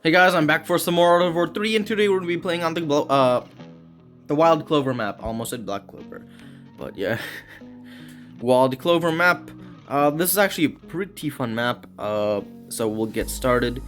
Hey guys, I'm back for some more World of War 3, and today we're gonna be playing on the Wild Clover map. Almost said Black Clover, but yeah, Wild Clover map. This is actually a pretty fun map. So we'll get started.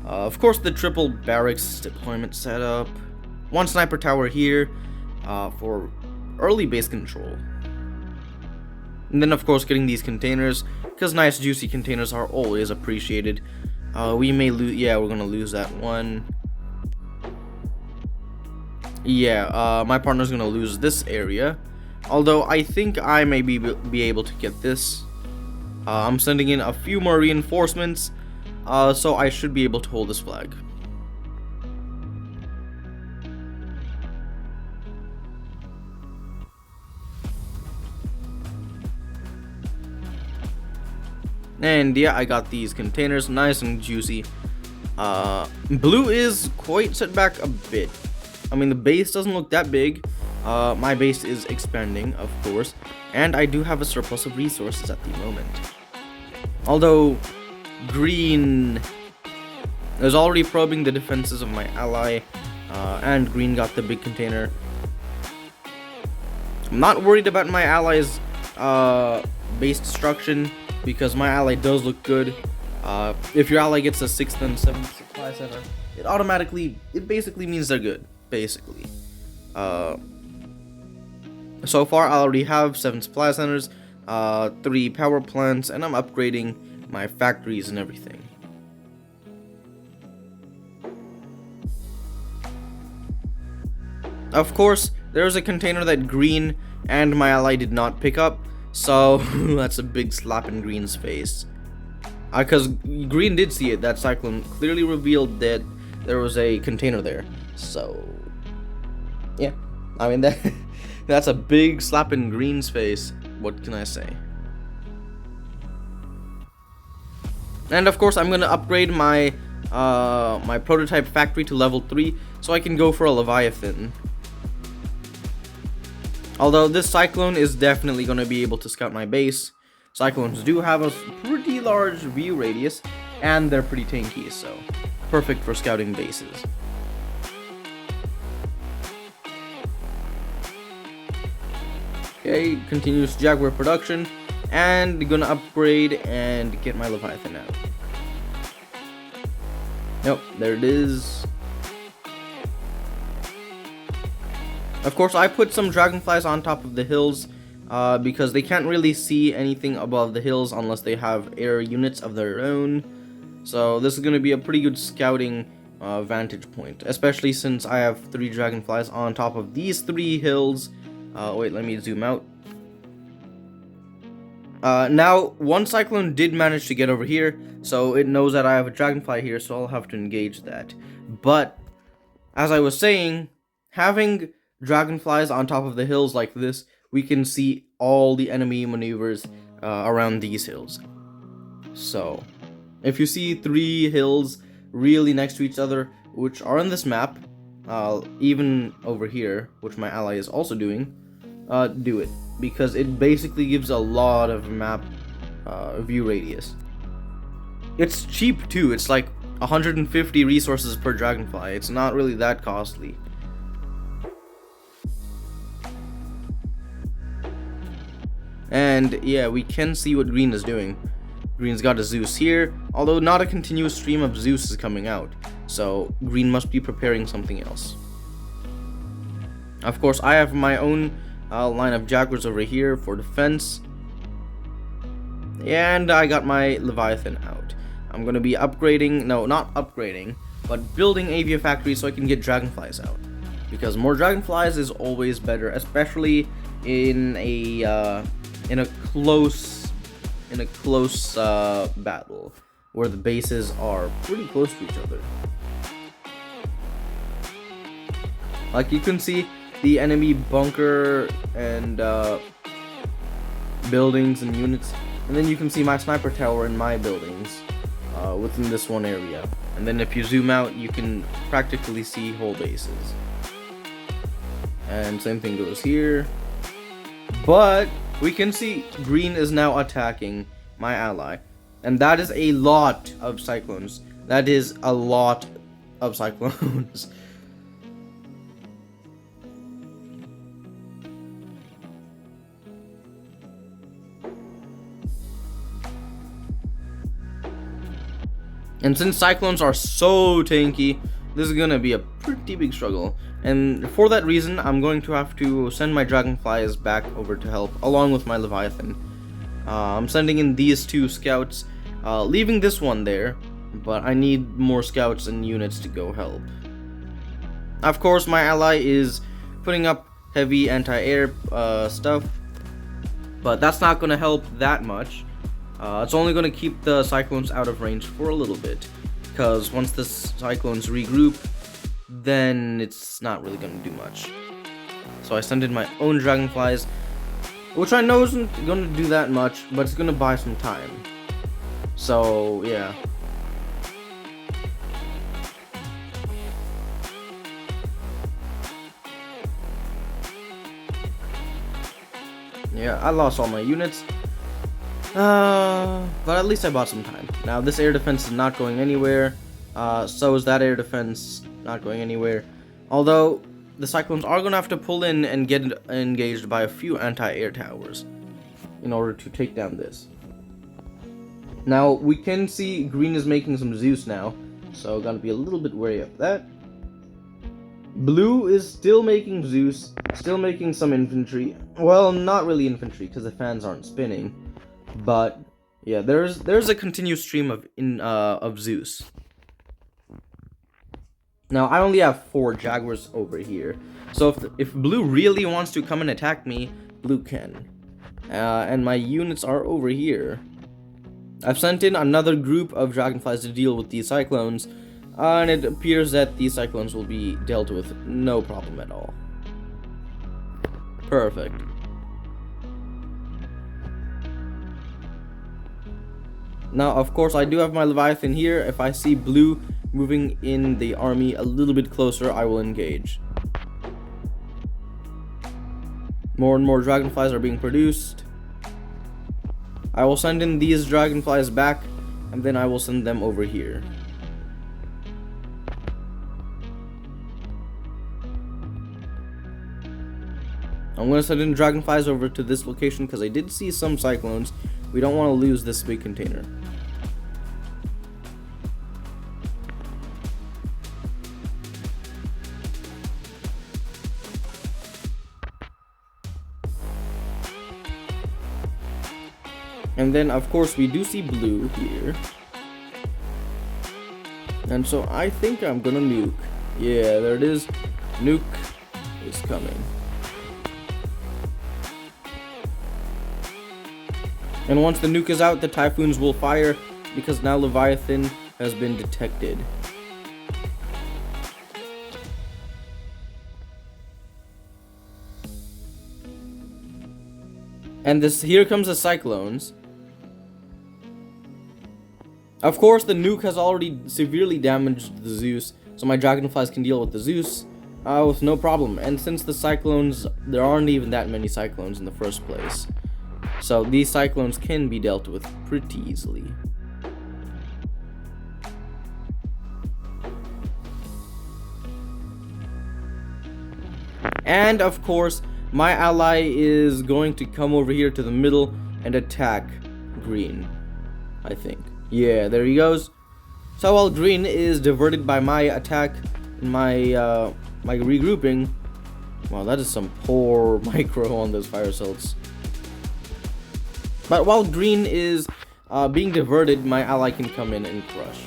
Of course, the triple barracks deployment setup. One sniper tower here, for early base control. And then of course getting these containers, because nice juicy containers are always appreciated. We may lose. Yeah, we're gonna lose that one. Yeah, my partner's gonna lose this area. Although I think I may be able to get this. I'm sending in a few more reinforcements, so I should be able to hold this flag. And yeah, I got these containers nice and juicy. Blue is quite set back a bit. I mean, the base doesn't look that big. My base is expanding, of course, and I do have a surplus of resources at the moment. Although green is already probing the defenses of my ally, and green got the big container. I'm not worried about my ally's base destruction, because my ally does look good. If your ally gets a 6th and 7th supply center, it basically means they're good, basically. So far I already have 7 supply centers, 3 power plants, and I'm upgrading my factories and everything. Of course, there's a container that green and my ally did not pick up, so that's a big slap in green's face. Because green did see it. That cyclone clearly revealed that there was a container there. So yeah, I mean that's a big slap in green's face. What can I say? And of course, I'm gonna upgrade my my prototype factory to level 3 so I can go for a Leviathan. Although this cyclone is definitely going to be able to scout my base. Cyclones do have a pretty large view radius, and they're pretty tanky, so perfect for scouting bases. Okay, continuous Jaguar production, and gonna upgrade and get my Leviathan out. Nope, there it is. Of course, I put some dragonflies on top of the hills, because they can't really see anything above the hills unless they have air units of their own. So this is going to be a pretty good scouting vantage point, especially since I have 3 dragonflies on top of these 3 hills. Wait, let me zoom out. Now, one cyclone did manage to get over here, so it knows that I have a dragonfly here, so I'll have to engage that. But, as I was saying, having dragonflies on top of the hills like this, we can see all the enemy maneuvers around these hills. So if you see 3 hills really next to each other, which are in this map, even over here, which my ally is also doing, do it, because it basically gives a lot of map view radius. It's cheap too. It's like 150 resources per dragonfly. It's not really that costly. And yeah, we can see what green is doing. Green's got a Zeus here, although not a continuous stream of Zeus is coming out, so green must be preparing something else. Of course, I have my own line of Jaguars over here for defense, and I got my Leviathan out. I'm going to be upgrading, no, not upgrading, but building Avia factory so I can get dragonflies out, because more dragonflies is always better, especially in a close battle where the bases are pretty close to each other. Like you can see the enemy bunker and buildings and units, and then you can see my sniper tower and my buildings within this one area. And then if you zoom out, you can practically see whole bases. And same thing goes here. But we can see green is now attacking my ally, and that is a lot of cyclones. That is a lot of cyclones. And since cyclones are so tanky, this is gonna be a pretty big struggle. And for that reason, I'm going to have to send my dragonflies back over to help, along with my Leviathan. I'm sending in these 2 scouts, leaving this one there, but I need more scouts and units to go help. Of course, my ally is putting up heavy anti-air stuff, but that's not gonna help that much. It's only going to keep the cyclones out of range for a little bit, because once the cyclones regroup, then it's not really going to do much. So I sent in my own dragonflies, which I know isn't going to do that much, but it's going to buy some time. So yeah. Yeah, I lost all my units. But at least I bought some time. Now this air defense is not going anywhere. So is that air defense not going anywhere. Although the cyclones are gonna have to pull in and get engaged by a few anti-air towers in order to take down this. Now we can see green is making some Zeus now, so gotta be a little bit wary of that. Blue is still making Zeus, still making some infantry. Well, not really infantry because the fans aren't spinning. But yeah, there's a continuous stream of Zeus. Now I only have 4 Jaguars over here, so if Blue really wants to come and attack me, Blue can. And my units are over here. I've sent in another group of dragonflies to deal with these cyclones, and it appears that these cyclones will be dealt with no problem at all. Perfect. Now, of course, I do have my Leviathan here. If I see Blue moving in the army a little bit closer, I will engage. More and more dragonflies are being produced. I will send in these dragonflies back, and then I will send them over here. I'm going to send in dragonflies over to this location because I did see some cyclones. We don't want to lose this big container. And then, of course, we do see Blue here. And so I think I'm gonna nuke. Yeah, there it is. Nuke is coming. And once the nuke is out, the Typhoons will fire because now Leviathan has been detected. And here comes the cyclones. Of course, the nuke has already severely damaged the Zeus, so my dragonflies can deal with the Zeus with no problem. And since the cyclones, there aren't even that many cyclones in the first place, so these cyclones can be dealt with pretty easily. And of course, my ally is going to come over here to the middle and attack green, I think. Yeah, there he goes. So while green is diverted by my attack and my my regrouping, wow, that is some poor micro on those fire assaults. But while green is being diverted, my ally can come in and crush.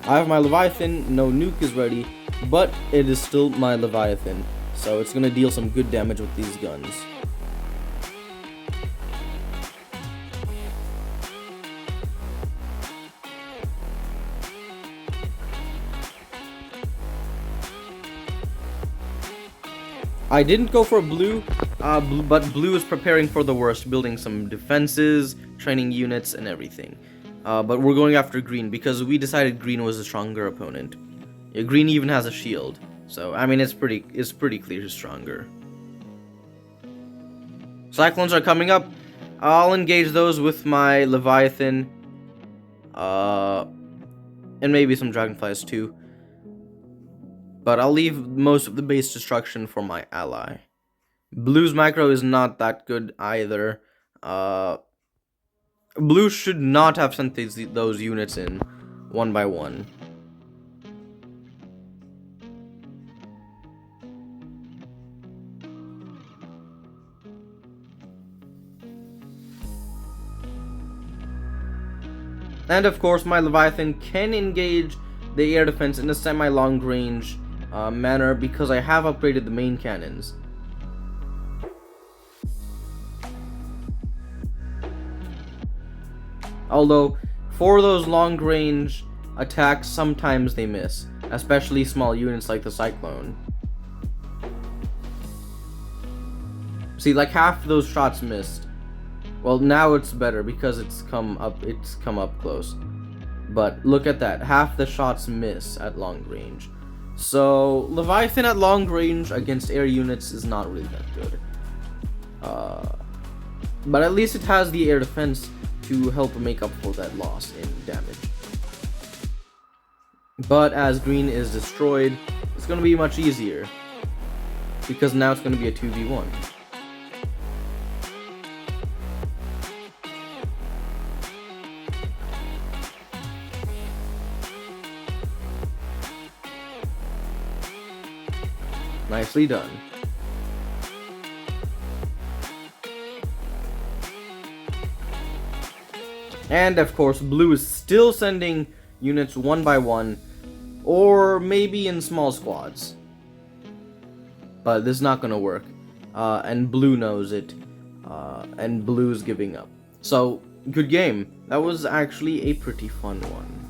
I have my Leviathan, no nuke is ready, but it is still my Leviathan, so it's gonna deal some good damage with these guns. I didn't go for blue, but blue is preparing for the worst, building some defenses, training units, and everything. But we're going after green because we decided green was a stronger opponent. Yeah, green even has a shield, so I mean it's pretty clear who's stronger. Cyclones are coming up. I'll engage those with my Leviathan, and maybe some dragonflies too. but I'll leave most of the base destruction for my ally. Blue's macro is not that good either. Blue should not have sent those units in one by one. And of course, my Leviathan can engage the air defense in a semi-long range manner because I have upgraded the main cannons. Although, for those long range attacks, sometimes they miss, especially small units like the Cyclone. See, like half those shots missed. Well, now it's better because it's come up close. But look at that, half the shots miss at long range. So, Leviathan at long range against air units is not really that good. But at least it has the air defense to help make up for that loss in damage. But as green is destroyed, it's going to be much easier, because now it's going to be a 2v1. Nicely done. And of course, blue is still sending units one by one, or maybe in small squads. But this is not gonna work. And blue knows it. And blue's giving up. So, good game. That was actually a pretty fun one.